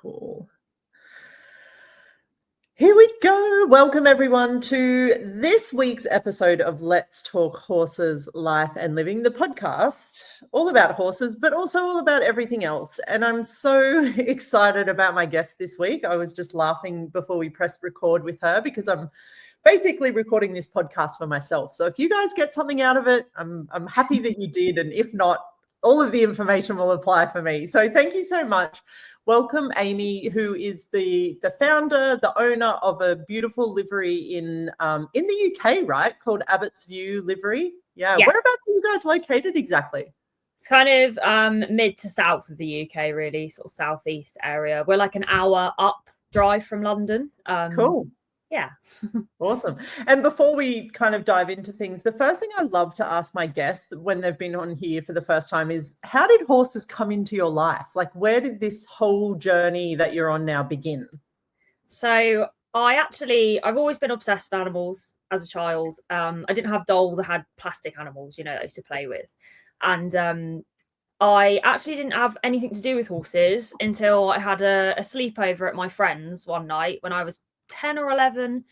Cool. Here we go. Welcome everyone to this week's episode of Let's Talk Horses, Life and Living, the podcast, all about horses, but also all about everything else. And I'm so excited about my guest this week. I was just laughing before we pressed record with her because I'm basically recording this podcast for myself. So if you guys get something out of it, I'm happy that you did. And if not, all of the information will apply for me. So thank you so much. Welcome, Amy, who is the founder, the owner of a beautiful livery in the UK, right? Called Abbott's View Livery. Yeah. Yes. Whereabouts are you guys located exactly? It's kind of mid to south of the UK, really, sort of southeast area. We're like an hour up drive from London. Cool. Yeah. Awesome. And before we kind of dive into things, the first thing I love to ask my guests when they've been on here for the first time is, how did horses come into your life? Like, where did this whole journey that you're on now begin? So I've always been obsessed with animals as a child. I didn't have dolls. I had plastic animals, that I used to play with. And I actually didn't have anything to do with horses until I had a sleepover at my friend's one night when I was 10 or 11,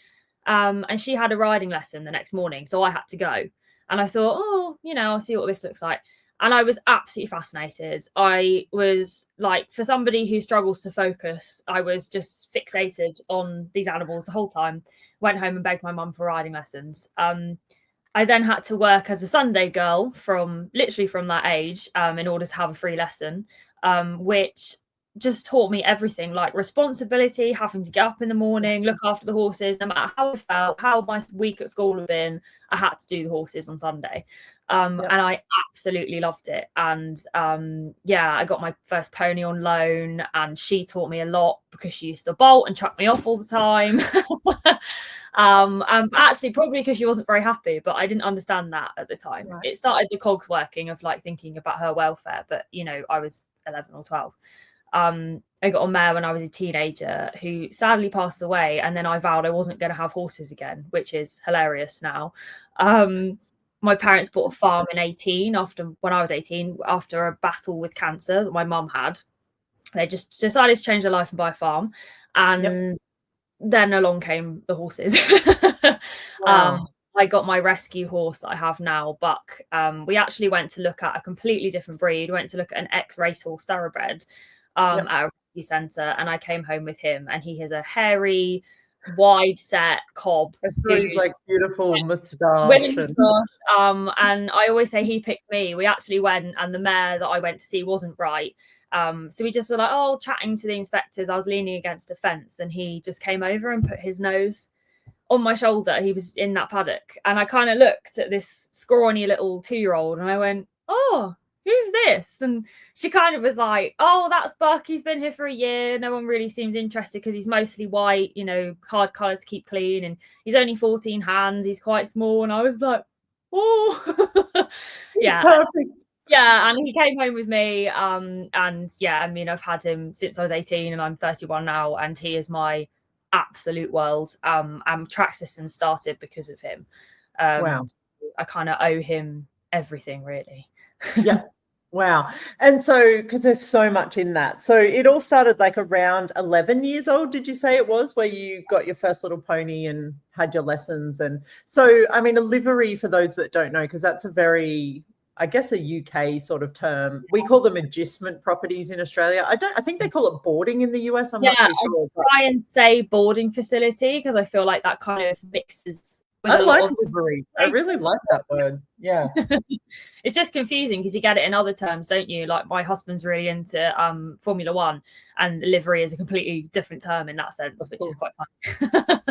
and she had a riding lesson the next morning, so I had to go. And I thought, I'll see what this looks like. And I was absolutely fascinated. I was like, for somebody who struggles to focus, I was just fixated on these animals the whole time. Went home and begged my mum for riding lessons. I then had to work as a Sunday girl from that age, in order to have a free lesson, which just taught me everything, like responsibility, having to get up in the morning, look after the horses, no matter how I felt, how my week at school had been, I had to do the horses on Sunday. And I absolutely loved it. And I got my first pony on loan, and she taught me a lot because she used to bolt and chuck me off all the time. Actually, probably because she wasn't very happy, but I didn't understand that at the time. Right. It started the cogs working of like thinking about her welfare, but I was 11 or 12. I got a mare when I was a teenager who sadly passed away, and then I vowed I wasn't going to have horses again, which is hilarious now. My parents bought a farm when I was 18, after a battle with cancer that my mum had. They just decided to change their life and buy a farm, and then along came the horses. Wow. I got my rescue horse that I have now, Buck. We actually went to look at a completely different breed. We went to look at an ex-racehorse thoroughbred at a rescue centre, and I came home with him, and he has a hairy, wide set cob. He's like beautiful moustache. And I always say he picked me. We actually went, and the mare that I went to see wasn't right. So we just were like, chatting to the inspectors. I was leaning against a fence, and he just came over and put his nose on my shoulder. He was in that paddock, and I kind of looked at this scrawny little 2-year-old, and I went, "Oh, who's this?" And she kind of was like, "Oh, that's Buck. He's been here for a year. No one really seems interested because he's mostly white, hard colours to keep clean, and he's only 14 hands. He's quite small." And I was like, "Oh, yeah, perfect." Yeah, and he came home with me. I've had him since I was 18, and I'm 31 now, and he is my absolute world. Track System started because of him. Wow. I kind of owe him everything, really. Yeah. Wow. And so, because there's so much in that. So it all started like around 11 years old, did you say it was, where you got your first little pony and had your lessons? And so, I mean, a livery, for those that don't know, because that's a very, I guess, a UK sort of term. We call them agistment properties in Australia. I think they call it boarding in the US. I'm not too sure. I try and say boarding facility because I feel like that kind of mixes. I like livery. I really like that word. Yeah. It's just confusing because you get it in other terms, don't you? Like, my husband's really into Formula One, and livery is a completely different term in that sense, which is quite fun.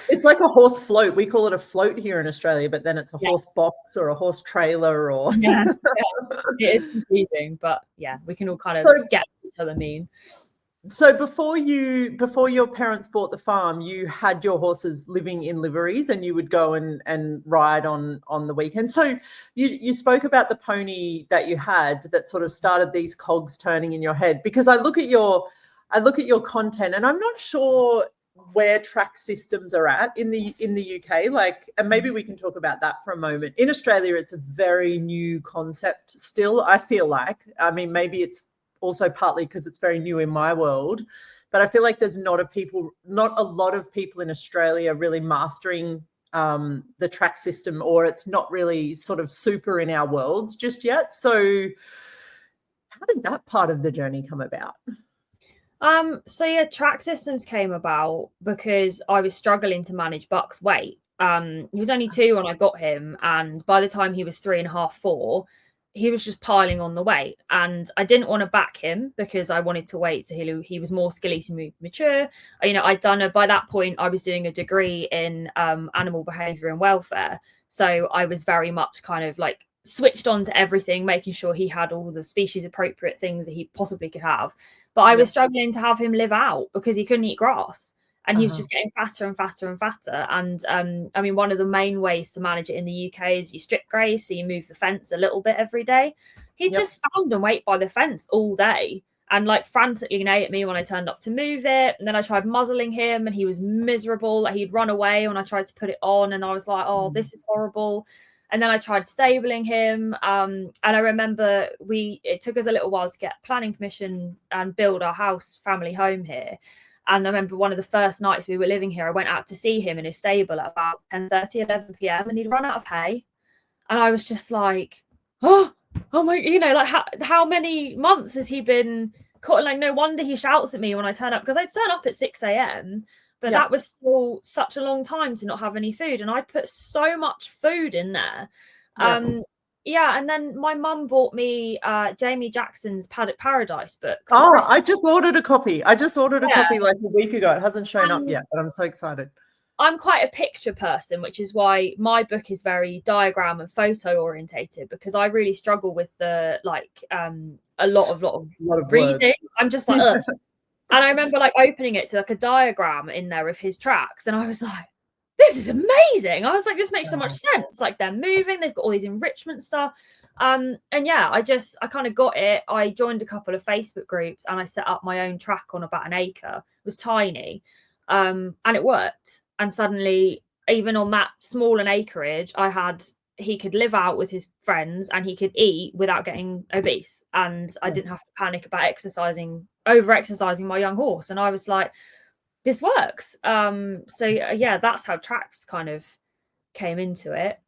It's like a horse float. We call it a float here in Australia, but then it's a horse box or a horse trailer, or it is confusing, but we can all kind of get what each other mean. So before your parents bought the farm, you had your horses living in liveries, and you would go and ride on the weekend. So you spoke about the pony that you had that sort of started these cogs turning in your head, because I look at your content, and I'm not sure where track systems are at in the UK, like, and maybe we can talk about that for a moment. In Australia, it's a very new concept still, I feel like. I mean, maybe it's also partly because it's very new in my world, but I feel like there's not a lot of people in Australia really mastering the track system, or it's not really sort of super in our worlds just yet. So how did that part of the journey come about? So yeah, track systems came about because I was struggling to manage Buck's weight. He was only 2 when I got him, and by the time he was 3.5, 4, he was just piling on the weight. And I didn't want to back him because I wanted to wait till he was more skeletal mature. I'd done by that point, I was doing a degree in animal behaviour and welfare. So I was very much kind of like switched on to everything, making sure he had all the species appropriate things that he possibly could have. But I was struggling to have him live out because he couldn't eat grass. And he was just getting fatter and fatter and fatter. And I mean, one of the main ways to manage it in the UK is you strip graze, so you move the fence a little bit every day. He'd just stand and wait by the fence all day and like frantically neigh at me when I turned up to move it. And then I tried muzzling him and he was miserable. Like, he'd run away when I tried to put it on, and I was like, oh, this is horrible. And then I tried stabling him. And I remember it took us a little while to get planning permission and build our family home here. And I remember one of the first nights we were living here, I went out to see him in his stable at about 10:30, 11 p.m. and he'd run out of hay. And I was just like, oh my, like how many months has he been caught? Like, no wonder he shouts at me when I turn up, because I'd turn up at 6 a.m. But that was still such a long time to not have any food. And I'd put so much food in there. And then my mum bought me Jamie Jackson's Paddock Paradise book. I just ordered a copy. I just ordered a copy like a week ago. It hasn't shown up yet, but I'm so excited. I'm quite a picture person, which is why my book is very diagram and photo orientated, because I really struggle with the a lot of reading. Words. I'm just like, ugh. And I remember like opening it to like a diagram in there of his tracks, and I was like, this is amazing. I was like, this makes so much sense. Like, they're moving, they've got all these enrichment stuff. And yeah, I kind of got it. I joined a couple of Facebook groups and I set up my own track on about 1 acre. It was tiny. And it worked. And suddenly, even on that small an acreage, he could live out with his friends and he could eat without getting obese. And I didn't have to panic about over exercising my young horse. And I was like, this works. So yeah, that's how tracks kind of came into it.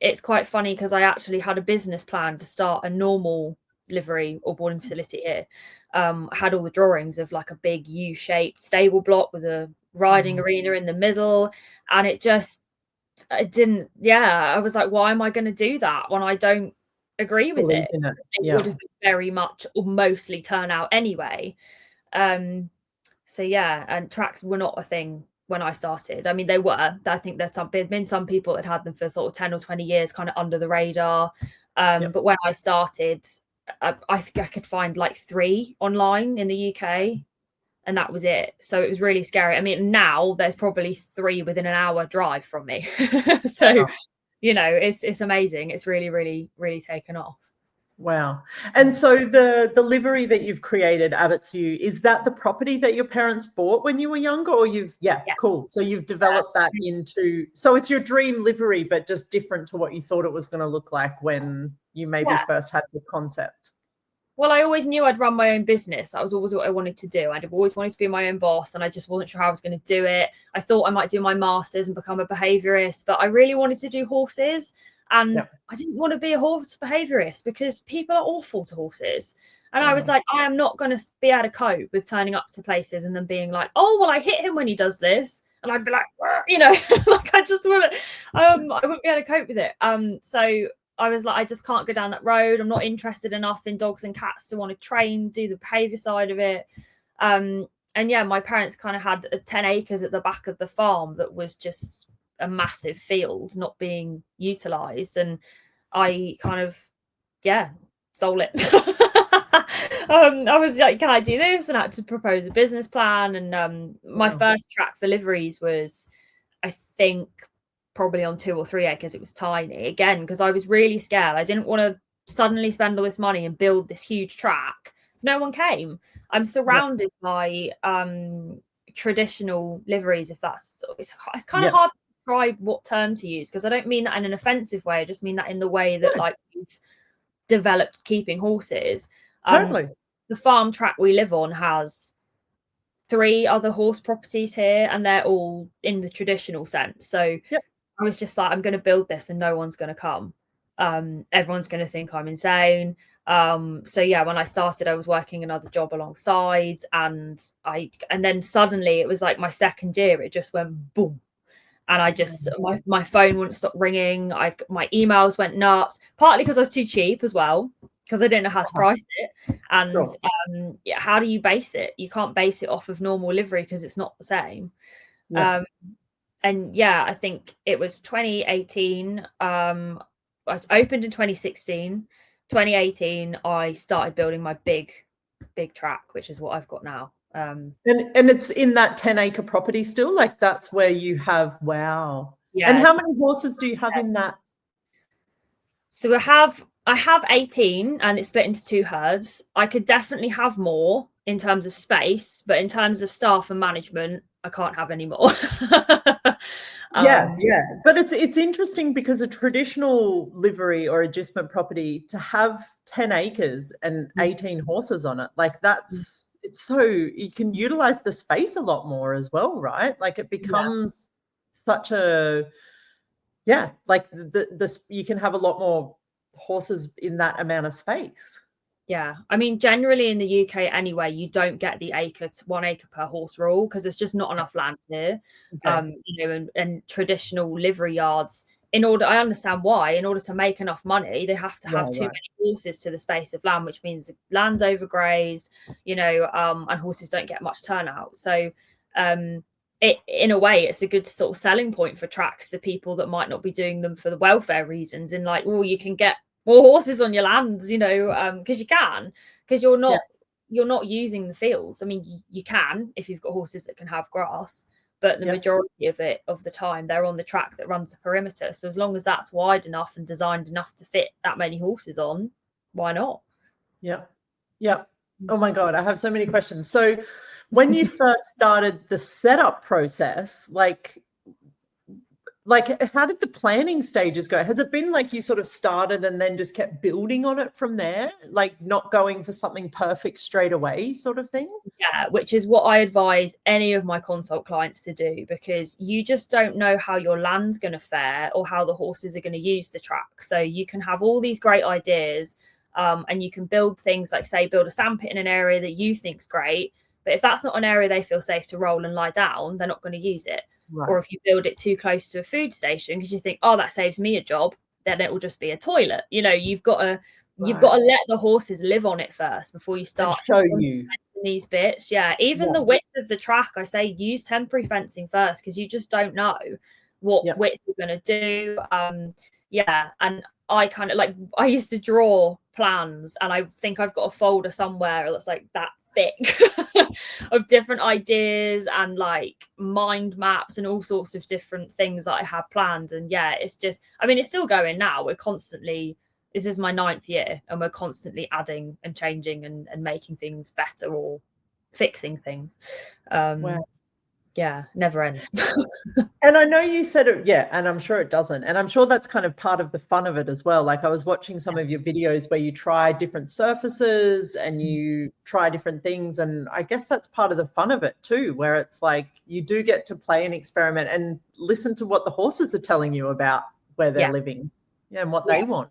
It's quite funny because I actually had a business plan to start a normal livery or boarding facility here. I had all the drawings of like a big U-shaped stable block with a riding arena in the middle, and it didn't. Yeah, I was like, why am I going to do that when I don't agree with it? It would have been very much or mostly turn out anyway. So yeah, and tracks were not a thing when I started. I mean, they were. I think there's been some people that had them for sort of 10 or 20 years, kind of under the radar. But when I started, I think I could find like 3 online in the UK, and that was it. So it was really scary. I mean, now there's probably 3 within an hour drive from me. So, it's amazing. It's really, really, really taken off. Wow. And so the livery that you've created, Abbott's You, is that the property that your parents bought when you were younger, or cool. So you've developed that into, so it's your dream livery, but just different to what you thought it was going to look like when you maybe first had the concept. Well, I always knew I'd run my own business. That was always what I wanted to do. I'd always wanted to be my own boss, and I just wasn't sure how I was going to do it. I thought I might do my master's and become a behaviourist, but I really wanted to do horses. And I didn't want to be a horse behaviourist because people are awful to horses. And I was like, I am not going to be able to cope with turning up to places and then being like, oh, well, I hit him when he does this. And I'd be like, like I just wouldn't, I wouldn't be able to cope with it. So I was like, I just can't go down that road. I'm not interested enough in dogs and cats to want to do the behaviour side of it. And yeah, my parents kind of had 10 acres at the back of the farm that was just a massive field not being utilized, and I kind of stole it. I was like, can I do this? And I had to propose a business plan, and my first track for liveries was, I think, probably on 2 or 3 acres. It was tiny, again, because I was really scared. I didn't want to suddenly spend all this money and build this huge track. No one came. I'm surrounded by traditional liveries, if that's, it's kind of hard to describe what term to use, because I don't mean that in an offensive way. I just mean that in the way that like you've developed keeping horses. Totally. the farm track we live on has 3 other horse properties here, and they're all in the traditional sense. So Yep. I was just like, I'm going to build this and no one's going to come. Everyone's going to think I'm insane. So yeah, when I started, I was working another job alongside, and then suddenly it was like my second year, it just went boom. And I just, my phone wouldn't stop ringing. My emails went nuts, partly because I was too cheap as well, because I didn't know how to price it. And Sure. yeah, how do you base it? You can't base it off of normal livery because it's not the same. Yeah. And yeah, I think it was 2018. I opened in 2016. 2018, I started building my big track, which is what I've got now. And it's in that 10-acre property still? Like that's where you have, wow. Yeah. And how many horses do you have in that? So I have 18 and it's split into 2 herds. I could definitely have more in terms of space, but in terms of staff and management, I can't have any more. Yeah. But it's interesting because a traditional livery or agistment property, to have 10 acres and 18 horses on it, like it's so you can utilize the space a lot more as well, right? Like it becomes such a, like this you can have a lot more horses in that amount of space. Yeah, I mean, generally in the UK anyway, you don't get the 1 acre per horse rule because there's just not enough land here. Okay. And traditional livery yards, I understand why, in order to make enough money, they have to have too many horses to the space of land, which means the land's overgrazed, and horses don't get much turnout. So in a way, it's a good sort of selling point for tracks to people that might not be doing them for the welfare reasons, in like, oh, you can get more horses on your land, because you're not using the fields. I mean, you can if you've got horses that can have grass, but the majority of the time they're on the track that runs the perimeter. So as long as that's wide enough and designed enough to fit that many horses on, why not? Yeah. Oh my God, I have so many questions. So when you first started the setup process, like how did the planning stages go? Has it been like you sort of started and then just kept building on it from there, like not going for something perfect straight away sort of thing? Yeah, which is what I advise any of my consult clients to do, because you just don't know how your land's going to fare or how the horses are going to use the track. So you can have all these great ideas, and you can build things like, say, build a sandpit in an area that you think's great, but if that's not an area they feel safe to roll and lie down, they're not going to use it. Right. Or if you build it too close to a food station because you think, oh, that saves me a job, then it will just be a toilet. You've got to let the horses live on it first before you start show you these bits. Even the width of the track, I say use temporary fencing first, because you just don't know what width you're going to do. And I kind of I used to draw plans, and I think I've got a folder somewhere that's like that thick of different ideas and like mind maps and all sorts of different things that I had planned. And it's just, I mean, it's still going now. This is my 9th year, and we're constantly adding and changing and making things better or fixing things. Wow. Never ends. And I know you said it, and I'm sure it doesn't. And I'm sure that's kind of part of the fun of it as well. Like I was watching some of your videos where you try different surfaces and you try different things. And I guess that's part of the fun of it too, where it's like you do get to play and experiment and listen to what the horses are telling you about where they're living and what they want.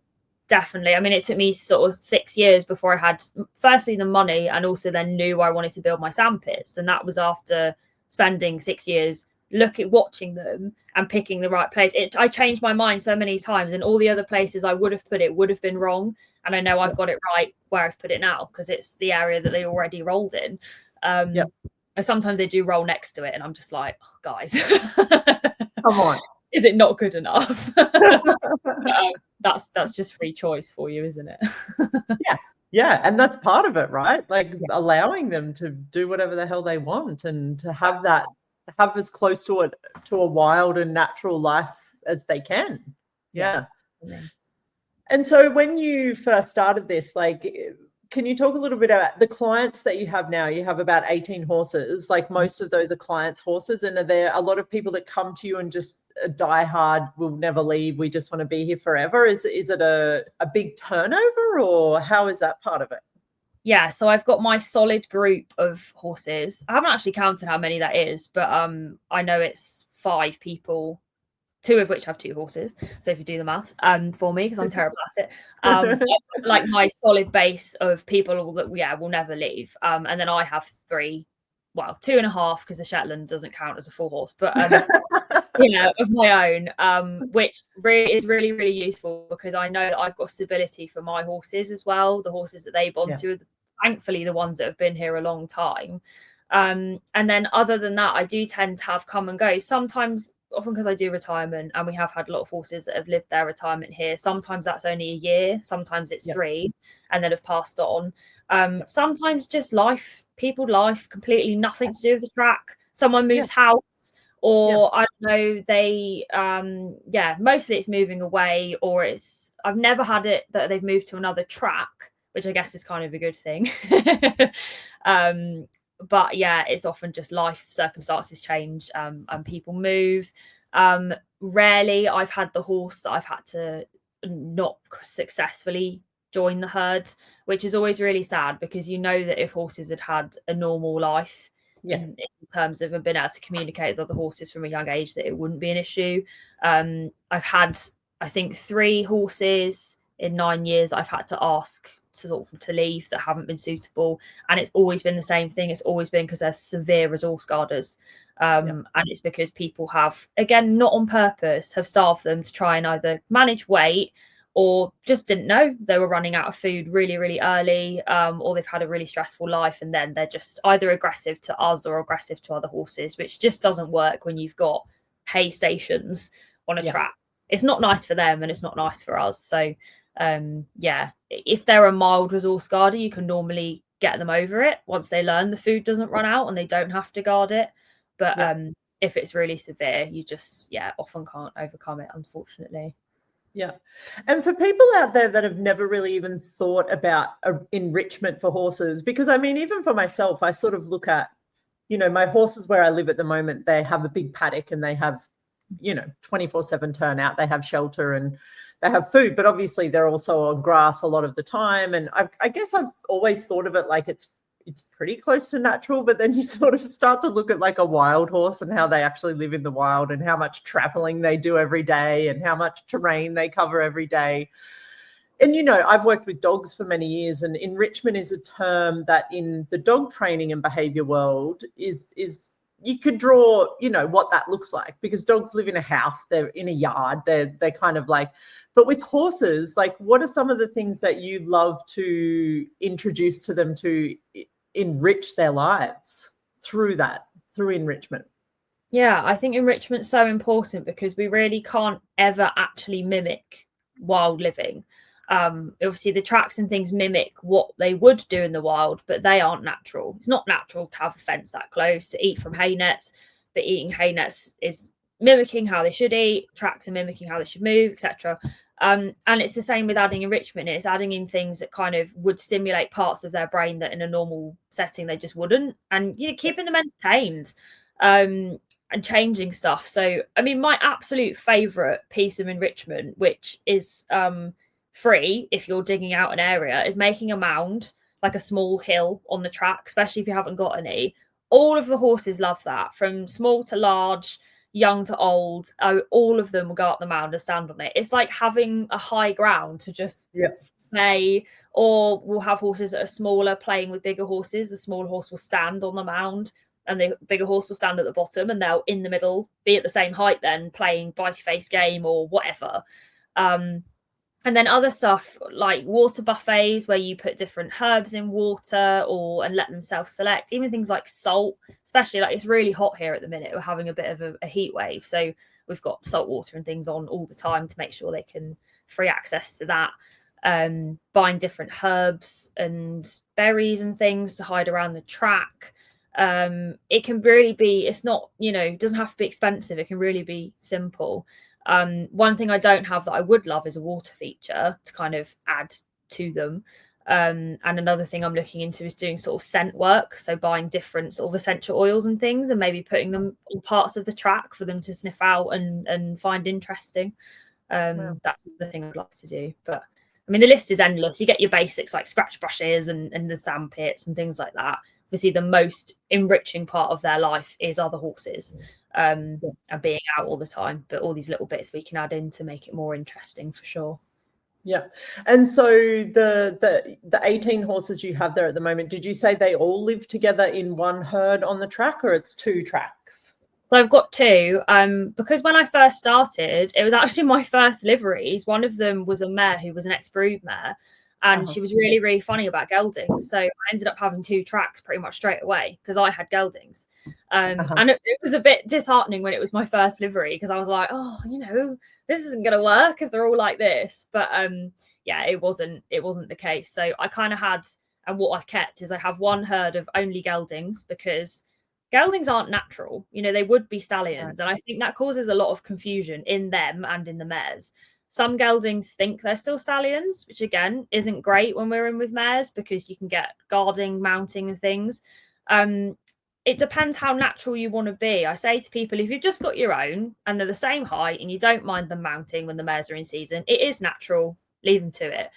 Definitely. I mean, it took me sort of 6 years before I had, firstly, the money, and also then knew I wanted to build my sandpits. And that was after spending 6 years watching them and picking the right place. I changed my mind so many times, and all the other places I would have put it would have been wrong. And I know I've got it right where I've put it now, because it's the area that they already rolled in. And sometimes they do roll next to it, and I'm just like, oh, guys, come on. Is it not good enough? That's just free choice for you, isn't it? Yeah, and that's part of it, right? Like allowing them to do whatever the hell they want, and to have as close to a wild and natural life as they can. And so when you first started this, like, can you talk a little bit about the clients that you have now? You have about 18 horses. Like most of those are clients' horses, and are there a lot of people that come to you and just die hard, we'll never leave, we just want to be here forever? Is it a big turnover, or how is that part of it? Yeah, so I've got my solid group of horses. I haven't actually counted how many that is, but I know it's 5 people, 2 of which have 2 horses. So if you do the maths for me, because I'm terrible at it, like my solid base of people that will never leave. And then I have 3, well, 2.5 because the Shetland doesn't count as a full horse, but of my own, which is really, really useful because I know that I've got stability for my horses as well. The horses that they bond to are thankfully the ones that have been here a long time. And then other than that, I do tend to have come and go. Sometimes, often because I do retirement, and we have had a lot of horses that have lived their retirement here. Sometimes that's only a year, sometimes it's 3 and then have passed on. Sometimes just people's life, completely nothing to do with the track. Someone moves house, or I don't know, they mostly it's moving away, or I've never had it that they've moved to another track, which I guess is kind of a good thing. But yeah, it's often just life circumstances change, and people move. Rarely I've had the horse that I've had to not successfully join the herd, which is always really sad, because you know that if horses had a normal life in terms of been able to communicate with other horses from a young age, that it wouldn't be an issue. I've had, I think, 3 horses in 9 years I've had to ask to leave that haven't been suitable, and it's always been the same thing. It's always been because they're severe resource guarders, and it's because people have, again, not on purpose, have starved them to try and either manage weight or just didn't know they were running out of food really, really early, or they've had a really stressful life, and then they're just either aggressive to us or aggressive to other horses, which just doesn't work when you've got hay stations on a track. It's not nice for them, and it's not nice for us. So if they're a mild resource guarder, you can normally get them over it once they learn the food doesn't run out and they don't have to guard it. But if it's really severe, you just often can't overcome it, unfortunately. Yeah. And for people out there that have never really even thought about enrichment for horses, because I mean, even for myself, I sort of look at, my horses where I live at the moment, they have a big paddock and they have, 24/7 turnout, they have shelter and they have food, but obviously they're also on grass a lot of the time. And I guess I've always thought of it like it's pretty close to natural, but then you sort of start to look at like a wild horse and how they actually live in the wild and how much traveling they do every day and how much terrain they cover every day. And, I've worked with dogs for many years, and enrichment is a term that in the dog training and behavior world is you could draw, what that looks like, because dogs live in a house, they're in a yard, they're kind of like, but with horses, like, what are some of the things that you love to introduce to them to enrich their lives through enrichment? Yeah, I think enrichment's so important because we really can't ever actually mimic wild living. Obviously the tracks and things mimic what they would do in the wild, but they aren't natural. It's not natural to have a fence that close, to eat from hay nets, but eating hay nets is mimicking how they should eat, tracks are mimicking how they should move, etc. And it's the same with adding enrichment. It's adding in things that kind of would stimulate parts of their brain that in a normal setting they just wouldn't, and keeping them entertained, and changing stuff. So I mean, my absolute favorite piece of enrichment, which is free if you're digging out an area, is making a mound, like a small hill on the track, especially if you haven't got any. All of the horses love that, from small to large, young to old. All of them will go up the mound and stand on it. It's like having a high ground to just play. Or we'll have horses that are smaller playing with bigger horses. The smaller horse will stand on the mound and the bigger horse will stand at the bottom, and they'll in the middle be at the same height then, playing bitey face game or whatever. And then other stuff like water buffets, where you put different herbs in water and let them self-select. Even things like salt, especially like it's really hot here at the minute. We're having a bit of a heat wave. So we've got salt water and things on all the time to make sure they can free access to that. Buying different herbs and berries and things to hide around the track. It can really be, it's not, it doesn't have to be expensive. It can really be simple. One thing I don't have that I would love is a water feature to kind of add to them. And another thing I'm looking into is doing sort of scent work. So buying different sort of essential oils and things and maybe putting them on parts of the track for them to sniff out and find interesting. That's the thing I'd like to do. But I mean, the list is endless. You get your basics like scratch brushes and the sand pits and things like that. Obviously, the most enriching part of their life is other horses, and being out all the time. But all these little bits we can add in to make it more interesting for sure. Yeah. And so the 18 horses you have there at the moment, did you say they all live together in one herd on the track, or it's 2 tracks? So I've got 2, because when I first started, it was actually my first liveries. One of them was a mare who was an ex-brood mare, and she was really, really funny about geldings. So I ended up having 2 tracks pretty much straight away because I had geldings. And it was a bit disheartening when it was my first livery, because I was like, oh, this isn't going to work if they're all like this. But yeah, it wasn't the case. So I kind of had, and what I've kept is I have one herd of only geldings, because geldings aren't natural. They would be stallions. And I think that causes a lot of confusion in them and in the mares. Some geldings think they're still stallions, which again isn't great when we're in with mares, because you can get guarding, mounting and things. It depends how natural you want to be. I say to people, if you've just got your own and they're the same height and you don't mind them mounting when the mares are in season, it is natural. Leave them to it.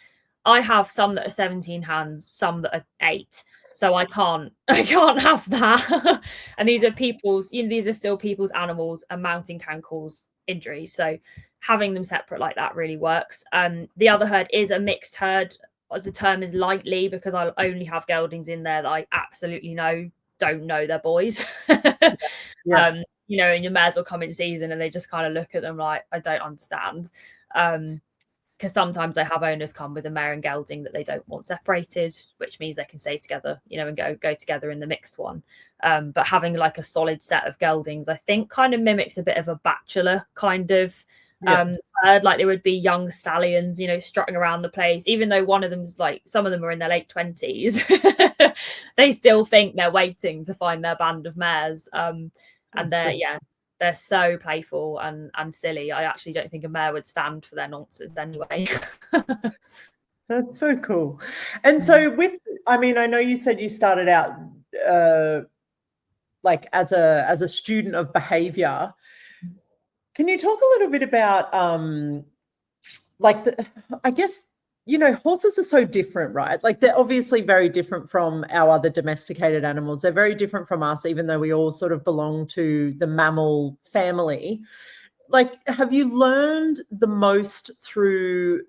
I have some that are 17 hands, some that are 8. So I can't have that. And these are people's, these are still people's animals, and mounting can cause injuries. So having them separate like that really works. The other herd is a mixed herd. The term is lightly, because I'll only have geldings in there that I absolutely don't know they're boys. Yeah. And your mares will come in season and they just kind of look at them like, I don't understand. Because sometimes they have owners come with a mare and gelding that they don't want separated, which means they can stay together, and go together in the mixed one. But having like a solid set of geldings, I think, kind of mimics a bit of a bachelor kind of herd. Like, there would be young stallions, strutting around the place, even though one of them's like, some of them are in their late 20s. They still think they're waiting to find their band of mares. And they're so playful and silly. I actually don't think a mare would stand for their nonsense anyway. That's so cool. And so I know you said you started out like as a student of behaviour. Can you talk a little bit about I guess, horses are so different, right? Like, they're obviously very different from our other domesticated animals. They're very different from us, even though we all sort of belong to the mammal family. Like, have you learned the most through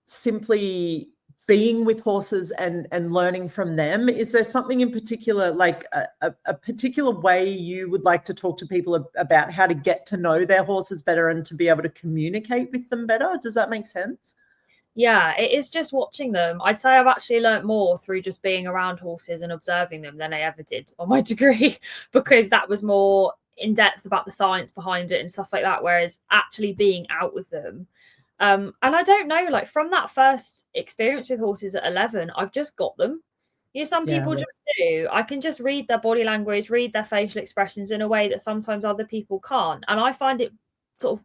simply being with horses and learning from them? Is there something in particular, like a particular way you would like to talk to people about how to get to know their horses better and to be able to communicate with them better? Does that make sense? Yeah, it is just watching them. I'd say I've actually learnt more through just being around horses and observing them than I ever did on my degree, because that was more in depth about the science behind it and stuff like that. Whereas actually being out with them, and I don't know, like, from that first experience with horses at 11, I've just got them. Some people just do. I can just read their body language, read their facial expressions in a way that sometimes other people can't. And I find it sort of,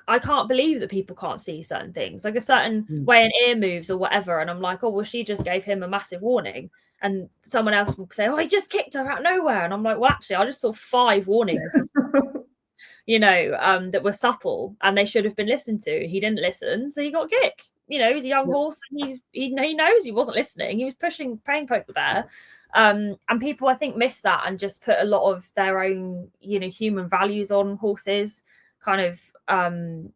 I can't believe that people can't see certain things, like a certain way an ear moves or whatever. And I'm like, oh, well, she just gave him a massive warning. And someone else will say, oh, he just kicked her out of nowhere. And I'm like, well, actually, I just saw 5 warnings, that were subtle and they should have been listened to. He didn't listen, so he got a kick. He's a young horse, and he knows he wasn't listening. He was praying poke the bear. And people, I think, miss that and just put a lot of their own, human values on horses, kind of, and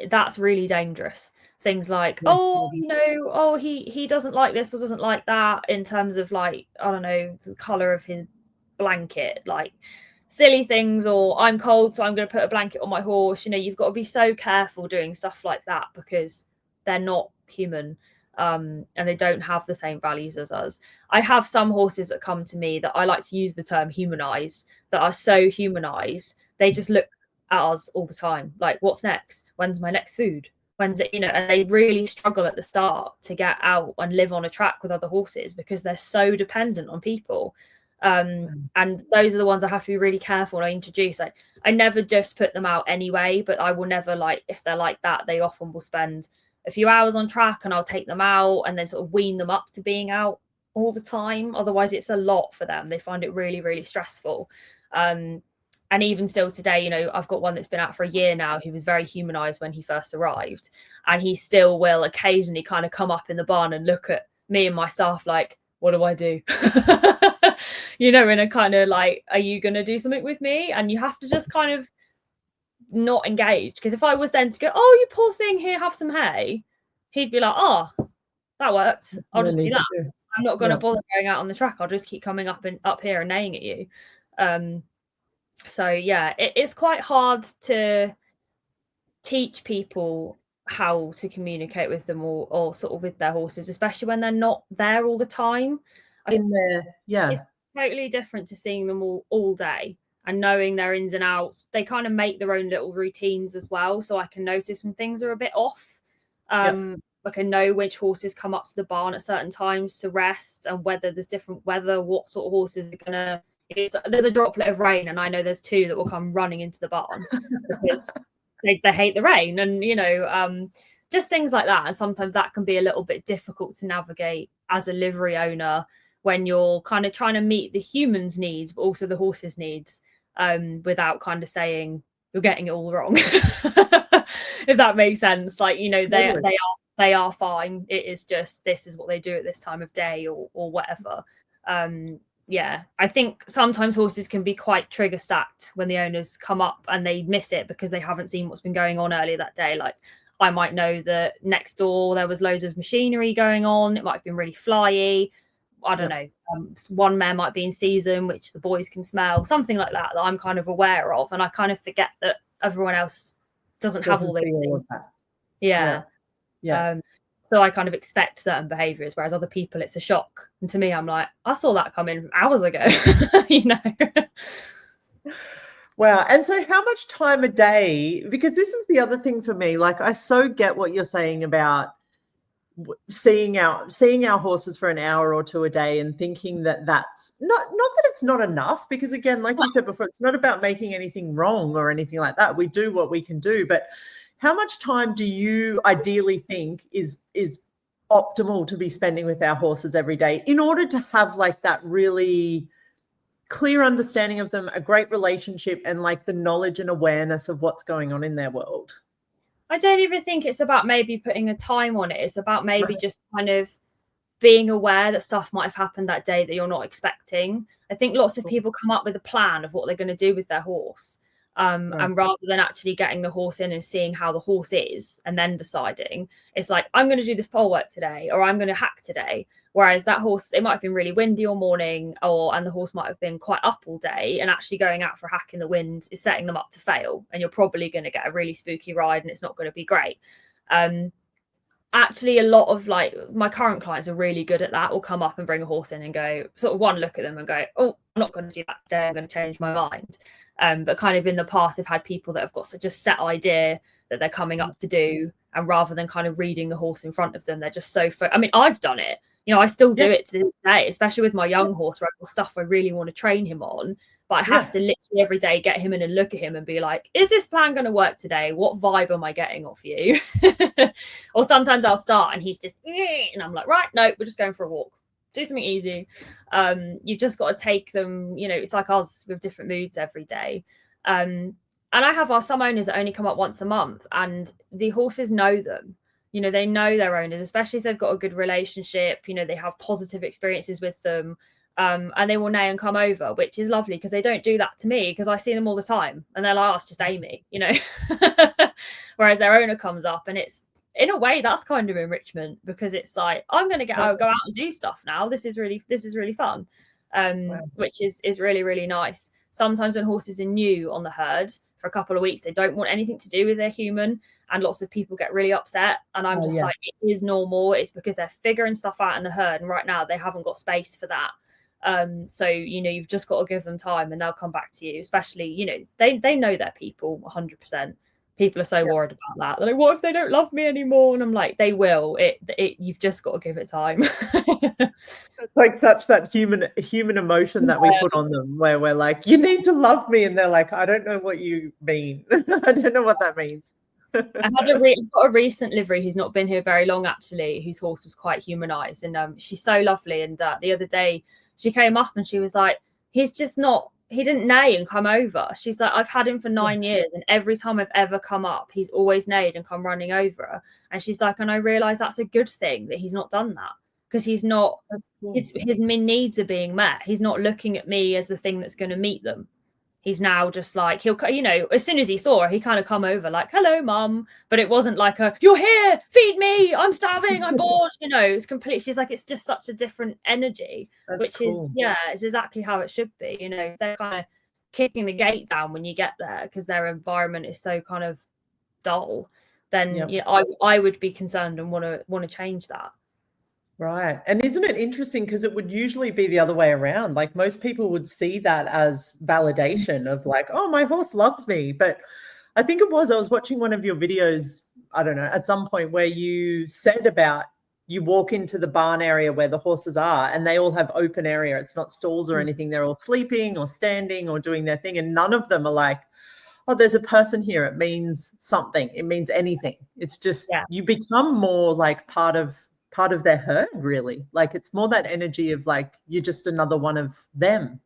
that's really dangerous. Things like, he doesn't like this or doesn't like that, in terms of, like, I don't know, the color of his blanket, like silly things, or I'm cold, so I'm going to put a blanket on my horse. You've got to be so careful doing stuff like that, because they're not human, and they don't have the same values as us. I have some horses that come to me that I like to use the term humanize, that are so humanized, they just look at us all the time like, what's next? When's my next food? When's it? And they really struggle at the start to get out and live on a track with other horses, because they're so dependent on people. And those are the ones I have to be really careful when I introduce. I never just put them out anyway, but I will never, like, if they're like that, they often will spend a few hours on track and I'll take them out and then sort of wean them up to being out all the time. Otherwise it's a lot for them. They find it really, really stressful. And even still today, you know, I've got one that's been out for a year now. He was very humanized when he first arrived, and he still will occasionally kind of come up in the barn and look at me and my staff like, what do I do? You know, in a kind of like, are you going to do something with me? And you have to just kind of not engage, because if I was then to go, oh, you poor thing, here, have some hay, he'd be like, oh, that worked, I'll just do that. I'm not going to bother going out on the track. I'll just keep coming up here and neighing at you. So yeah, it is quite hard to teach people how to communicate with them or sort of with their horses, especially when they're not there all the time. It's totally different to seeing them all day and knowing their ins and outs. They kind of make their own little routines as well, so I can notice when things are a bit off. I can know which horses come up to the barn at certain times to rest, and whether there's different weather, what sort of horses are gonna. There's a droplet of rain, and I know there's two that will come running into the barn because they hate the rain, and you know, just things like that. And sometimes that can be a little bit difficult to navigate as a livery owner when you're kind of trying to meet the human's needs, but also the horse's needs, without kind of saying you're getting it all wrong. If that makes sense. Like, you know, they are fine. It is just, this is what they do at this time of day or whatever. Yeah, I think sometimes horses can be quite trigger stacked when the owners come up and they miss it because they haven't seen what's been going on earlier that day. Like, I might know that next door there was loads of machinery going on. It might have been really flyy. I don't know. One mare might be in season, which the boys can smell, something like that I'm kind of aware of. And I kind of forget that everyone else doesn't have all those things. Yeah. So I kind of expect certain behaviours, whereas other people, it's a shock. And to me, I'm like, I saw that coming hours ago, you know. Wow. And so how much time a day, because this is the other thing for me, like I so get what you're saying about seeing our horses for an hour or two a day and thinking that that's not that it's not enough, because again, like you said before, it's not about making anything wrong or anything like that. We do what we can do, but how much time do you ideally think is optimal to be spending with our horses every day in order to have like that really clear understanding of them, a great relationship, and like the knowledge and awareness of what's going on in their world? I don't even think it's about maybe putting a time on it. It's about maybe just kind of being aware that stuff might have happened that day that you're not expecting. I think lots of people come up with a plan of what they're going to do with their horse. And rather than actually getting the horse in and seeing how the horse is and then deciding, it's like, I'm going to do this pole work today, or I'm going to hack today. Whereas that horse, it might have been really windy all morning, and the horse might have been quite up all day, and actually going out for a hack in the wind is setting them up to fail. And you're probably going to get a really spooky ride and it's not going to be great. Actually, a lot of like my current clients are really good at that. Will come up and bring a horse in and go, sort of one look at them and go, oh, I'm not going to do that today, I'm going to change my mind. But kind of in the past, I've had people that have got such a set idea that they're coming up to do, and rather than kind of reading the horse in front of them, they're just so I mean, I've done it, you know, I still do it to this day, especially with my young horse, where I've got stuff I really want to train him on, but I have to literally every day get him in and look at him and be like, is this plan going to work today? What vibe am I getting off you? Or sometimes I'll start and he's just, and I'm like, right, no, we're just going for a walk. Do something easy. You've just got to take them, you know, it's like us with different moods every day. And I have some owners that only come up once a month, and the horses know them. You know, they know their owners, especially if they've got a good relationship, you know, they have positive experiences with them. And they will neigh and come over, which is lovely, because they don't do that to me, because I see them all the time and they're like, oh, it's just Amy, you know. Whereas their owner comes up, and it's, in a way, that's kind of enrichment, because it's like, I'm going to go out and do stuff now. This is really fun, which is really, really nice. Sometimes when horses are new on the herd for a couple of weeks, they don't want anything to do with their human, and lots of people get really upset. And I'm just like, it is normal. It's because they're figuring stuff out in the herd, and right now they haven't got space for that. So, you know, you've just got to give them time, and they'll come back to you. Especially, you know, they know their people 100%. People are so worried about that. They're like, what if they don't love me anymore? And I'm like, they will. You've just got to give it time. It's like such that human emotion that we put on them, where we're like, you need to love me, and they're like, I don't know what you mean. I don't know what that means. I've got a recent livery who's not been here very long, actually, whose horse was quite humanized, and she's so lovely. And the other day she came up and she was like, he's just not he didn't neigh and come over. She's like, I've had him for 9 years, and every time I've ever come up, he's always neighed and come running over her. And she's like, and I realise that's a good thing that he's not done that, because he's not, cool. his needs are being met. He's not looking at me as the thing that's going to meet them. He's now just like, he'll, you know, as soon as he saw her, he kind of come over like, hello, mum. But it wasn't like you're here, feed me, I'm starving, I'm bored. You know, it's complete. She's like, it's just such a different energy, which cool. is, it's exactly how it should be. You know, they're kind of kicking the gate down when you get there because their environment is so kind of dull. Then I would be concerned and want to change that. Right. And isn't it interesting, because it would usually be the other way around? Like, most people would see that as validation of like, oh, my horse loves me. But I think I was watching one of your videos, I don't know, at some point, where you said about you walk into the barn area where the horses are and they all have open area. It's not stalls or anything. They're all sleeping or standing or doing their thing. And none of them are like, oh, there's a person here. It means something. It means anything. It's just you become more like part of their herd, really. Like, it's more that energy of like, you're just another one of them.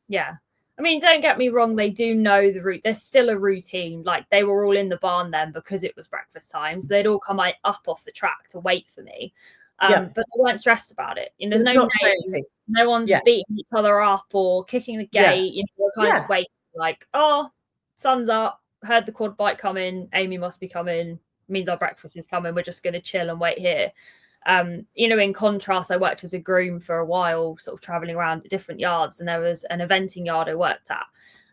Yeah. I mean, don't get me wrong, they do know the route. There's still a routine. Like, they were all in the barn then because it was breakfast time. So they'd all come up off the track to wait for me. But they weren't stressed about it. You know, there's no one's beating each other up or kicking the gate. You know, we're kind of waiting, like, oh, sun's up, heard the quad bike coming, Amy must be coming, means our breakfast is coming, we're just going to chill and wait here. You know, in contrast, I worked as a groom for a while, sort of traveling around different yards, and there was an eventing yard I worked at.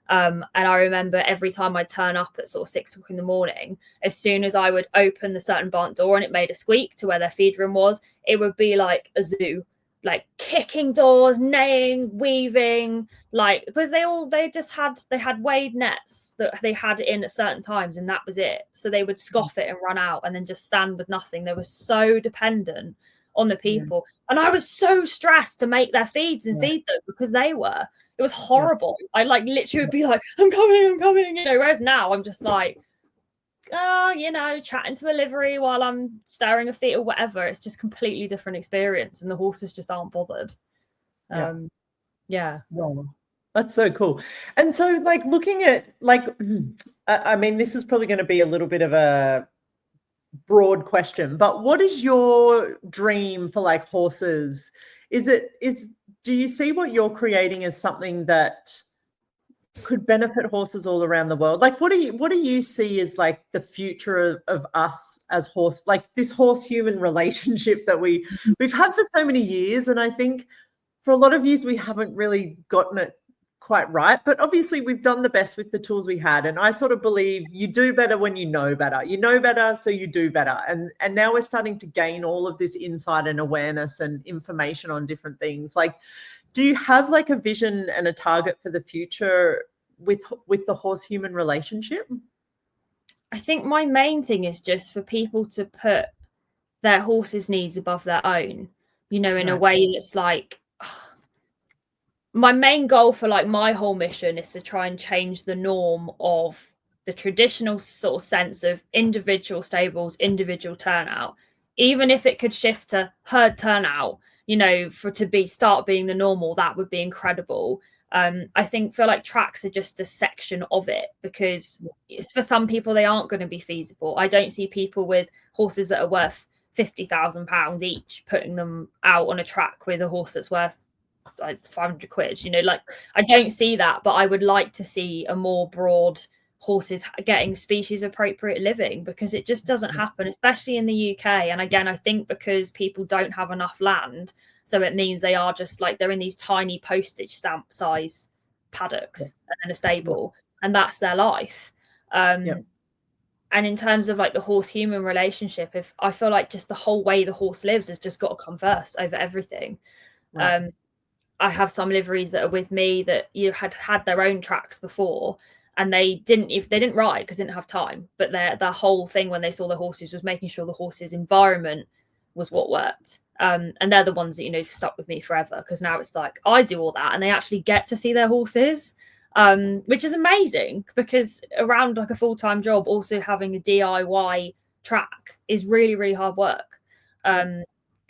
And I remember every time I'd turn up at sort of 6 o'clock in the morning, as soon as I would open the certain barn door and it made a squeak to where their feed room was, it would be like a zoo, like kicking doors, neighing, weaving, like, because they had weighed nets that they had in at certain times, and that was it. So they would scoff it and run out and then just stand with nothing. They were so dependent on the people. And I was so stressed to make their feeds and feed them, because it was horrible. I like literally would be like, I'm coming, you know, whereas now I'm just like, you know, chatting to a livery while I'm staring a feet or whatever. It's just completely different experience, and the horses just aren't bothered. Wow. That's so cool. And so, like, looking at, like, I mean, this is probably going to be a little bit of a broad question, but what is your dream for like horses? Do you see what you're creating as something that could benefit horses all around the world? Like, what do you see as like the future of us as horse, like this horse human relationship that we've had for so many years? And I think for a lot of years we haven't really gotten it quite right, but obviously we've done the best with the tools we had. And I sort of believe you do better when you know better, so you do better. And now we're starting to gain all of this insight and awareness and information on different things. Like, do you have like a vision and a target for the future with the horse human relationship? I think my main thing is just for people to put their horse's needs above their own, you know, in a way that's like, my main goal for like my whole mission is to try and change the norm of the traditional sort of sense of individual stables, individual turnout, even if it could shift to herd turnout, you know, start being the normal. That would be incredible. I feel like tracks are just a section of it, because it's, for some people, they aren't going to be feasible. I don't see people with horses that are worth £50,000 each putting them out on a track with a horse that's worth like 500 quid, you know, like, I don't see that. But I would like to see a more broad horses getting species appropriate living, because it just doesn't happen, especially in the UK. And again, I think because people don't have enough land, so it means they are just like, they're in these tiny postage stamp size paddocks and then a stable, and that's their life. And in terms of like the horse human relationship, if I feel like just the whole way the horse lives has just got to come first over everything. I have some liveries that are with me that had their own tracks before, and they didn't ride because they didn't have time. But their whole thing when they saw the horses was making sure the horses' environment was what worked. And they're the ones that, you know, stuck with me forever, because now it's like I do all that and they actually get to see their horses, which is amazing, because around like a full-time job, also having a DIY track is really, really hard work.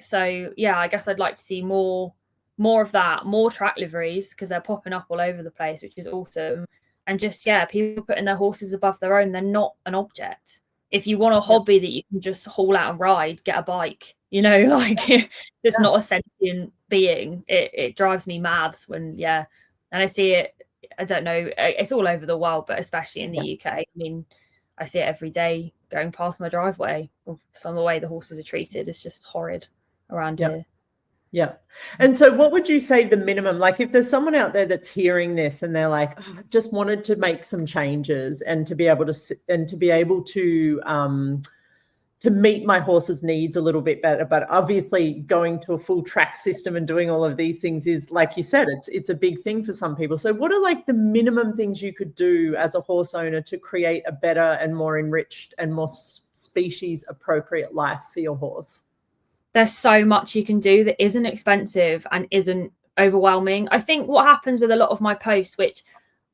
So yeah, I guess I'd like to see more more of that, more track liveries, because they're popping up all over the place, which is awesome. And just, yeah, people putting their horses above their own. They're not an object. If you want a hobby that you can just haul out and ride, get a bike, you know, like it's not a sentient being. It drives me mad when, and I see it, I don't know, it's all over the world, but especially in the UK. I mean, I see it every day going past my driveway. Some of the way the horses are treated is just horrid around here. Yeah. And so what would you say the minimum, like if there's someone out there that's hearing this and they're like, oh, I just wanted to make some changes and to be able to meet my horse's needs a little bit better, but obviously going to a full track system and doing all of these things is, like you said, it's a big thing for some people. So what are like the minimum things you could do as a horse owner to create a better and more enriched and more species appropriate life for your horse? There's so much you can do that isn't expensive and isn't overwhelming. I think what happens with a lot of my posts, which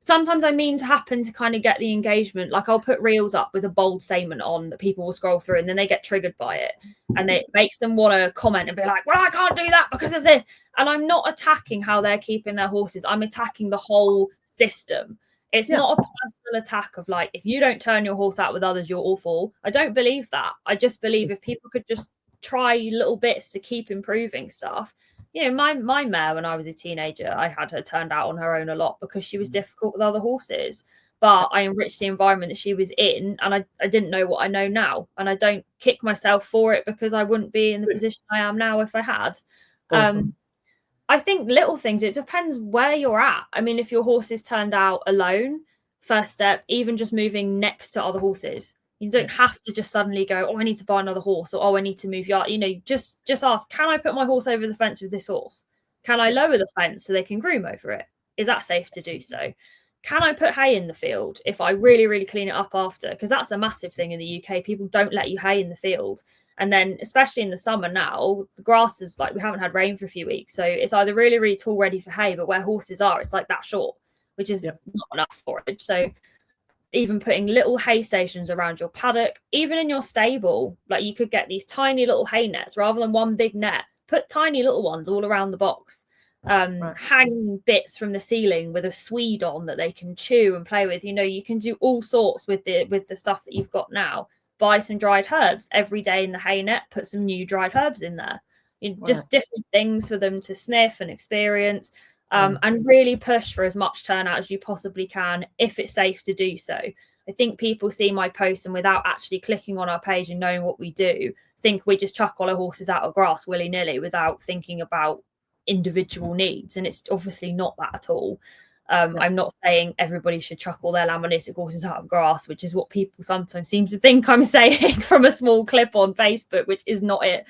sometimes I mean to happen to kind of get the engagement, like I'll put reels up with a bold statement on that people will scroll through and then they get triggered by it. And it makes them want to comment and be like, well, I can't do that because of this. And I'm not attacking how they're keeping their horses. I'm attacking the whole system. It's not a personal attack of like, if you don't turn your horse out with others, you're awful. I don't believe that. I just believe if people could just try little bits to keep improving stuff. You know, my mare, when I was a teenager, I had her turned out on her own a lot because she was difficult with other horses. But I enriched the environment that she was in, and I didn't know what I know now. And I don't kick myself for it because I wouldn't be in the position I am now if I had. Awesome. I think little things, it depends where you're at. I mean, if your horse is turned out alone, first step, even just moving next to other horses. You don't have to just suddenly go, oh, I need to buy another horse, or oh, I need to move yard. You know, just ask, can I put my horse over the fence with this horse? Can I lower the fence so they can groom over it? Is that safe to do so? Can I put hay in the field if I really, really clean it up after? Because that's a massive thing in the UK. People don't let you hay in the field. And then, especially in the summer now, the grass is like, we haven't had rain for a few weeks. So it's either really, really tall, ready for hay, but where horses are, it's like that short, which is not enough forage. So even putting little hay stations around your paddock, even in your stable, like you could get these tiny little hay nets rather than one big net. Put tiny little ones all around the box. Hang bits from the ceiling with a swede on that they can chew and play with. You know, you can do all sorts with the stuff that you've got now. Buy some dried herbs every day in the hay net. Put some new dried herbs in there. Just different things for them to sniff and experience. And really push for as much turnout as you possibly can if it's safe to do so. I think people see my posts and without actually clicking on our page and knowing what we do, think we just chuck all our horses out of grass willy-nilly without thinking about individual needs. And it's obviously not that at all. I'm not saying everybody should chuck all their lamanitic horses out of grass, which is what people sometimes seem to think I'm saying from a small clip on Facebook, which is not it.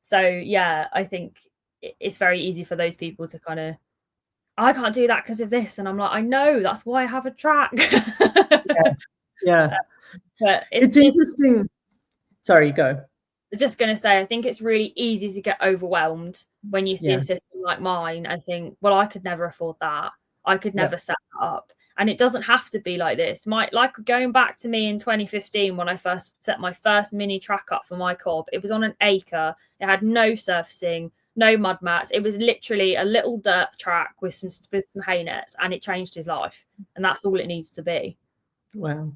So yeah, I think it's very easy for those people to kind of, I can't do that because of this. And I'm like, I know, that's why I have a track. But it's interesting. Sorry, go. I'm just going to say, I think it's really easy to get overwhelmed when you see a system like mine. I think, well, I could never afford that. I could never set that up. And it doesn't have to be like this. Like going back to me in 2015, when I first set my first mini track up for my cob, it was on an acre. It had no surfacing, no mud mats. It was literally a little dirt track with some hay nets, and it changed his life. And that's all it needs to be. Wow.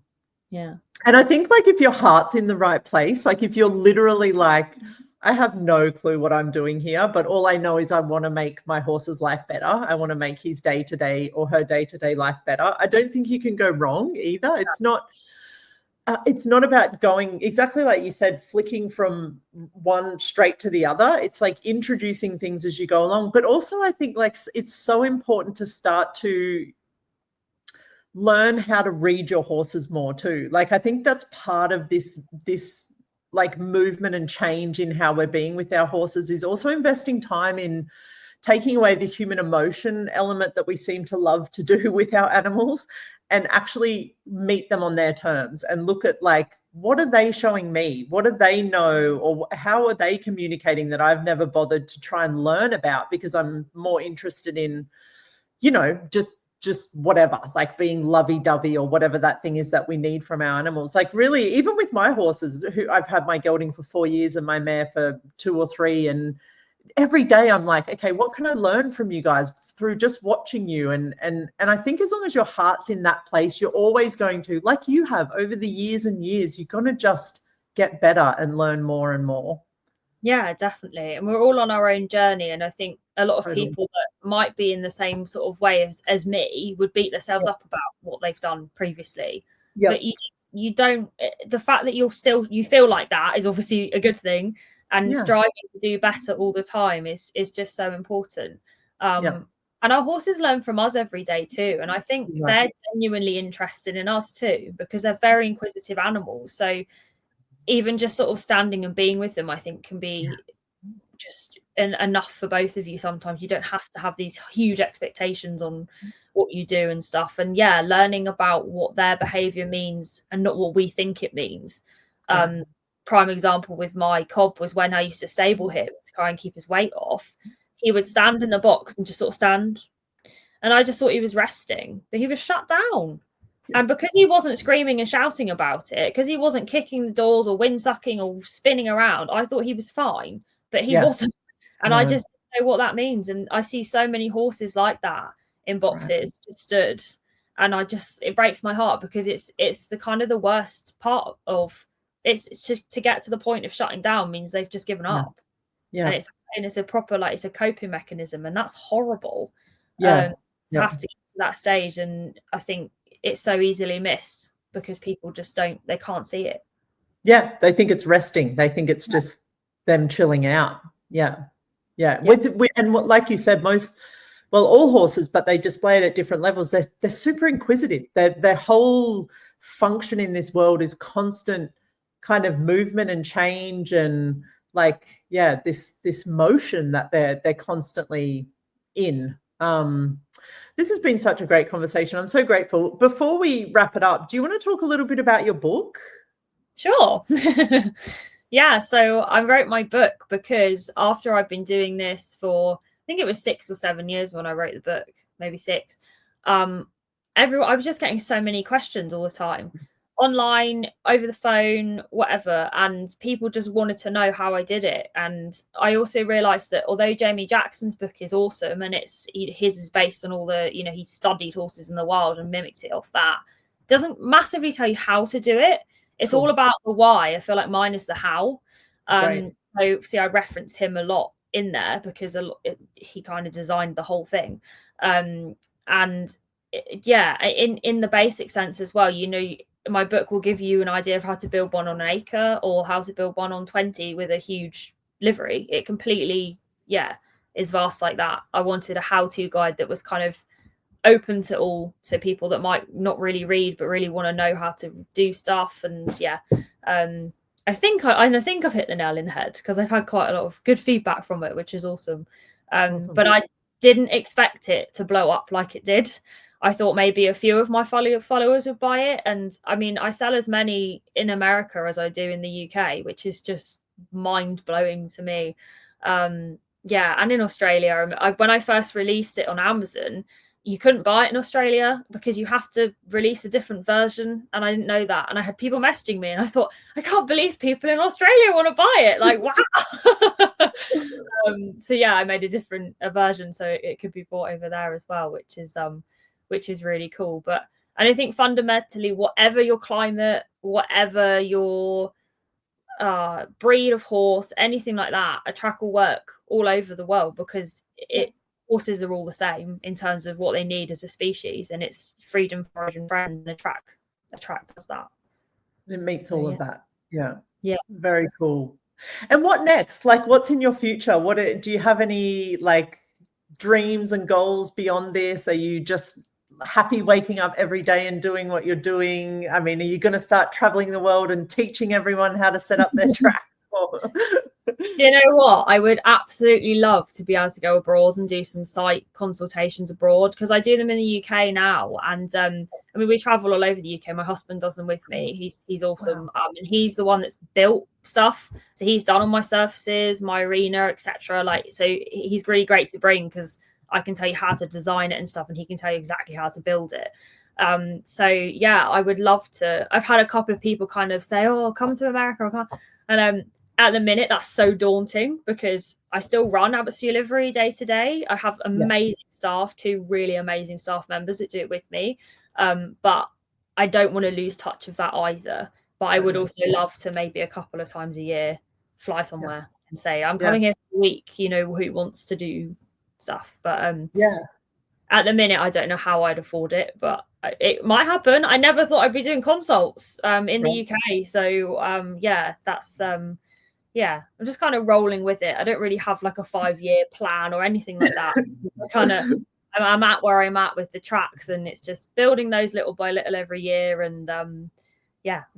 Yeah. And I think like if your heart's in the right place, like if you're literally like, I have no clue what I'm doing here, but all I know is I want to make my horse's life better. I want to make his day-to-day or her day-to-day life better. I don't think you can go wrong either. It's not about going exactly like you said, flicking from one straight to the other. It's like introducing things as you go along. But also I think like it's so important to start to learn how to read your horses more too. Like I think that's part of this like movement and change in how we're being with our horses, is also investing time in taking away the human emotion element that we seem to love to do with our animals, and actually meet them on their terms and look at like, what are they showing me? What do they know? Or how are they communicating that I've never bothered to try and learn about, because I'm more interested in, you know, just whatever, like being lovey-dovey or whatever that thing is that we need from our animals. Like really, even with my horses, who I've had my gelding for 4 years and my mare for 2 or 3, and every day I'm like, okay, what can I learn from you guys through just watching you? And I think as long as your heart's in that place, you're always going to, like you have over the years and years, you're going to just get better and learn more and more. Yeah, definitely. And we're all on our own journey. And I think a lot of Totally. people that might be in the same sort of way as me would beat themselves up about what they've done previously. But you don't, the fact that you feel like that is obviously a good thing. And striving to do better all the time is just so important. And our horses learn from us every day too. And I think they're genuinely interested in us too, because they're very inquisitive animals. So even just sort of standing and being with them, I think can be just enough for both of you. Sometimes you don't have to have these huge expectations on what you do and stuff. And learning about what their behavior means and not what we think it means. Prime example with my cob was when I used to stable him to try and keep his weight off. He would stand in the box and just sort of stand. And I just thought he was resting, but he was shut down. And because he wasn't screaming and shouting about it, because he wasn't kicking the doors or windsucking or spinning around, I thought he was fine, but he wasn't. And I just don't know what that means. And I see so many horses like that in boxes just stood. And it breaks my heart, because it's the kind of the worst part of it's just to get to the point of shutting down means they've just given up. And it's a proper, like, it's a coping mechanism, and that's horrible. To have to get to that stage. And I think it's so easily missed because people just they can't see it. They think it's resting. They think it's just them chilling out. And like you said, all horses, but they display it at different levels. They're super inquisitive. Their whole function in this world is constant kind of movement and change, and this motion that they're constantly in. This has been such a great conversation. I'm so grateful. Before we wrap it up, do you want to talk a little bit about your book? Sure. So I wrote my book because after I've been doing this for, I think it was 6 or 7 years when I wrote the book, maybe 6. I was just getting so many questions all the time, online, over the phone, whatever, and people just wanted to know how I did it. And I also realized that although Jamie Jackson's book is awesome, and his is based on all the, he studied horses in the wild and mimicked it off that, doesn't massively tell you how to do it. It's all about the why. I feel like mine is the how. So see, I reference him a lot in there because he kind of designed the whole thing. In the basic sense as well, my book will give you an idea of how to build one on an acre or how to build one on 20 with a huge livery. It completely, is vast like that. I wanted a how-to guide that was kind of open to all, so people that might not really read but really want to know how to do stuff. And I think I've hit the nail in the head, because I've had quite a lot of good feedback from it, which is awesome. But I didn't expect it to blow up like it did. I thought maybe a few of my followers would buy it. And I mean, I sell as many in America as I do in the UK, which is just mind-blowing to me. And in Australia, when I first released it on Amazon, you couldn't buy it in Australia because you have to release a different version. And I didn't know that. And I had people messaging me, and I thought, I can't believe people in Australia want to buy it. Like, wow. I made a different version so it could be bought over there as well, which is really cool. And I think fundamentally, whatever your climate, whatever your breed of horse, anything like that, a track will work all over the world, because horses are all the same in terms of what they need as a species, and it's freedom, forage, and friend, and a track does that. It meets all of that. Yeah, very cool. And what next? Like, what's in your future? Do you have any dreams and goals beyond this? Are you just happy waking up every day and doing what you're doing? I mean, are you going to start traveling the world and teaching everyone how to set up their tracks? Do you know what? I would absolutely love to be able to go abroad and do some site consultations abroad, because I do them in the UK now. And we travel all over the UK. My husband does them with me. He's awesome. Wow. And he's the one that's built stuff. So he's done all my surfaces, my arena, etc. So he's really great to bring, because I can tell you how to design it and stuff, and he can tell you exactly how to build it. I would love to. I've had a couple of people kind of say, "Oh, come to America," and at the minute, that's so daunting because I still run Abbott's Livery day to day. I have amazing staff, 2 really amazing staff members that do it with me. But I don't want to lose touch of that either. But I would also love to maybe a couple of times a year fly somewhere and say, I'm coming here for a week, who wants to do stuff. But at the minute, I don't know how I'd afford it, but it might happen. I never thought I'd be doing consults in the UK. So that's I'm just kind of rolling with it. I don't really have like a 5-year plan or anything like that. I'm at where I'm at with the tracks, and it's just building those little by little every year, and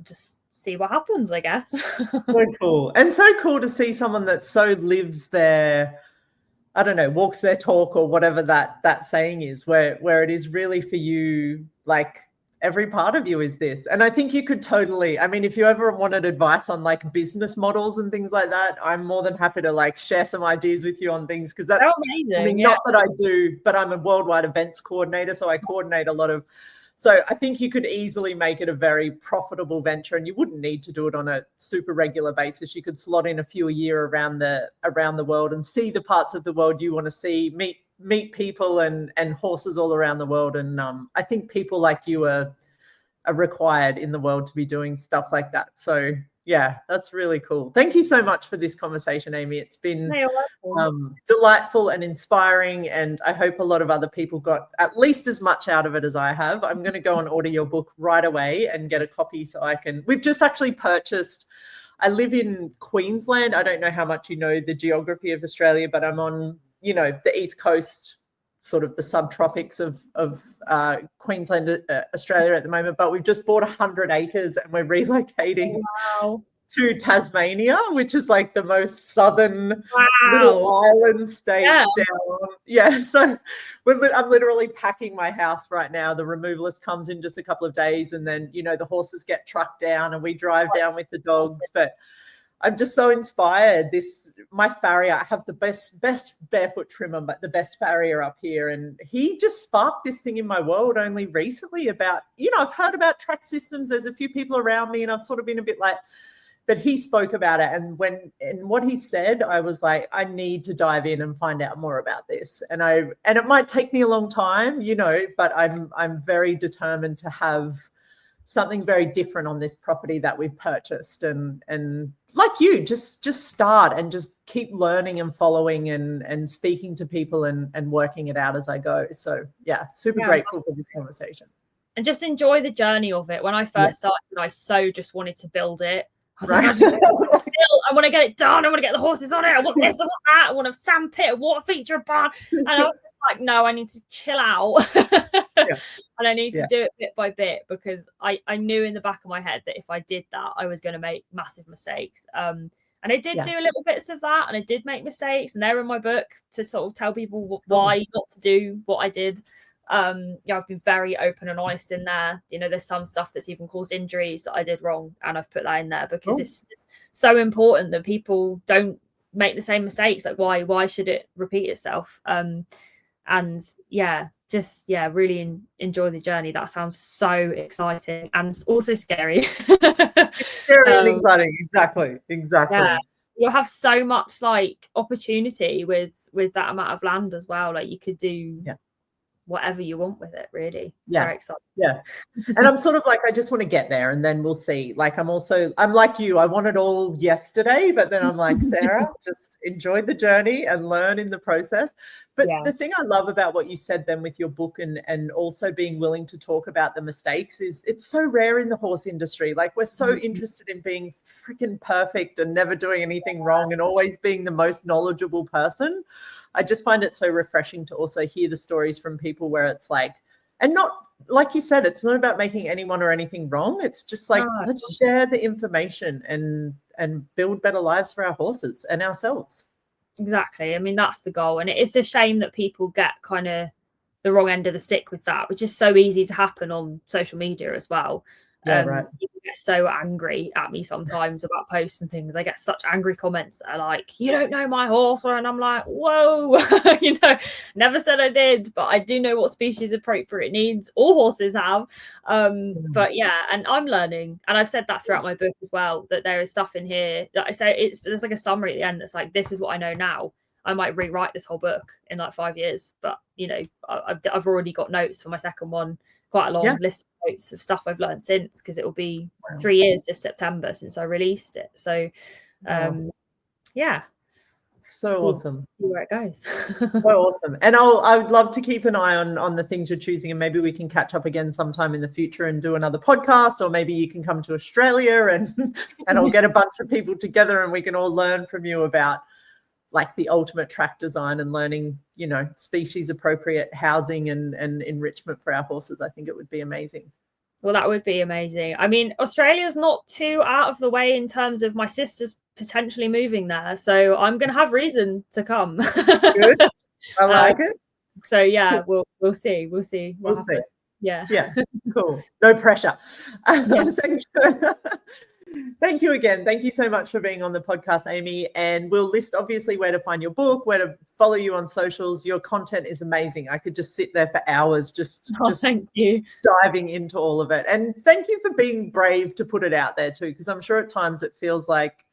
just see what happens, I guess. So cool. And so cool to see someone that so lives their, I don't know, walks their talk, or whatever that saying is, where it is really for you, like every part of you is this. And I think you could totally, I mean, if you ever wanted advice on like business models and things like that, I'm more than happy to like share some ideas with you on things, because that's amazing. I mean, not that I do, but I'm a worldwide events coordinator, so I coordinate a lot of. So I think you could easily make it a very profitable venture, and you wouldn't need to do it on a super regular basis. You could slot in a few a year around the world and see the parts of the world you want to see, meet people and horses all around the world. And I think people like you are required in the world to be doing stuff like that. So yeah, that's really cool. Thank you so much for this conversation, Amy. It's been delightful and inspiring, and I hope a lot of other people got at least as much out of it as I have. I'm going to go and order your book right away and get a copy so I can. We've just actually purchased. I live in Queensland. I don't know how much you know the geography of Australia, but I'm on, the East Coast, sort of the subtropics of Queensland, Australia at the moment. But we've just bought 100 acres and we're relocating to Tasmania, which is like the most southern little island state down. Yeah, so I'm literally packing my house right now. The removalist comes in just a couple of days, and then, the horses get trucked down and we drive down with the dogs. But I'm just so inspired. My farrier, I have the best barefoot trimmer, but the best farrier up here. And he just sparked this thing in my world only recently about, I've heard about track systems. There's a few people around me and I've sort of been a bit like, but he spoke about it. And what he said, I was like, I need to dive in and find out more about this. And it might take me a long time, but I'm very determined to have something very different on this property that we've purchased, and like you, just start and just keep learning and following and speaking to people and working it out as I go. So super grateful for this conversation. And just enjoy the journey of it. When I first started, I so just wanted to build it. I was like, I want to get it done. I want to get the horses on it. I want this, I want that. I want a sand pit, a water feature, a barn. And I was just like, no, I need to chill out. And I need to do it bit by bit, because I knew in the back of my head that if I did that, I was going to make massive mistakes. And I did do little bits of that, and I did make mistakes, and they're in my book to sort of tell people why not to do what I did. I've been very open and honest in there. There's some stuff that's even caused injuries that I did wrong, and I've put that in there because it's so important that people don't make the same mistakes. Like, why should it repeat itself? Really enjoy the journey. That sounds so exciting and also scary. Scary and exciting. Exactly. You'll have so much like opportunity with that amount of land as well. Like, you could do whatever you want with it, really. It's very exciting. And I'm sort of like, I just want to get there and then we'll see. Like, I'm like you, I want it all yesterday, but then I'm like, Sarah, just enjoy the journey and learn in the process. But the thing I love about what you said then with your book and also being willing to talk about the mistakes is it's so rare in the horse industry. Like, we're so interested in being freaking perfect and never doing anything wrong and always being the most knowledgeable person. I just find it so refreshing to also hear the stories from people where it's like, and not, like you said, it's not about making anyone or anything wrong. It's just like, let's share the information and build better lives for our horses and ourselves. Exactly. I mean, that's the goal. And it's a shame that people get kind of the wrong end of the stick with that, which is so easy to happen on social media as well. You get so angry at me sometimes about posts and things. I get such angry comments that are like, you don't know my horse, and I'm like, whoa, never said I did, but I do know what species appropriate needs all horses have. But yeah, and I'm learning, and I've said that throughout my book as well, that there is stuff in here that I say there's like a summary at the end that's like, this is what I know now. I might rewrite this whole book in like 5 years, but I've already got notes for my second one, quite a long list of notes of stuff I've learned since, because it will be 3 years this September since I released it. So yeah, so awesome. See where it goes. So awesome. And I would love to keep an eye on the things you're choosing, and maybe we can catch up again sometime in the future and do another podcast, or maybe you can come to Australia and I'll get a bunch of people together and we can all learn from you about like the ultimate track design and learning, species appropriate housing and enrichment for our horses. I think it would be amazing. Well, that would be amazing. I mean, Australia's not too out of the way in terms of my sister's potentially moving there, so I'm going to have reason to come. Good. I like it. So yeah, we'll see. We'll see. We'll see. Yeah. Cool. No pressure. Thank you again. Thank you so much for being on the podcast, Amy. And we'll list obviously where to find your book, where to follow you on socials. Your content is amazing. I could just sit there for hours just thank you, diving into all of it. And thank you for being brave to put it out there too, because I'm sure at times it feels like,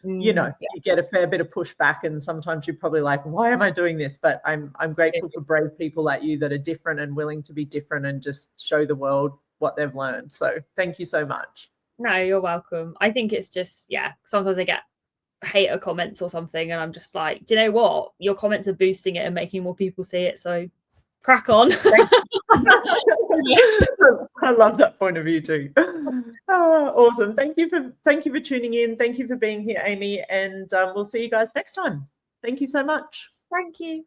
you get a fair bit of pushback, and sometimes you're probably like, why am I doing this? But I'm grateful for brave people like you that are different and willing to be different and just show the world what they've learned. So thank you so much. No, you're welcome. I think it's just, sometimes I get hater comments or something, and I'm just like, do you know what? Your comments are boosting it and making more people see it. So crack on. I love that point of view too. Awesome. Thank you for tuning in. Thank you for being here, Amy. And we'll see you guys next time. Thank you so much. Thank you.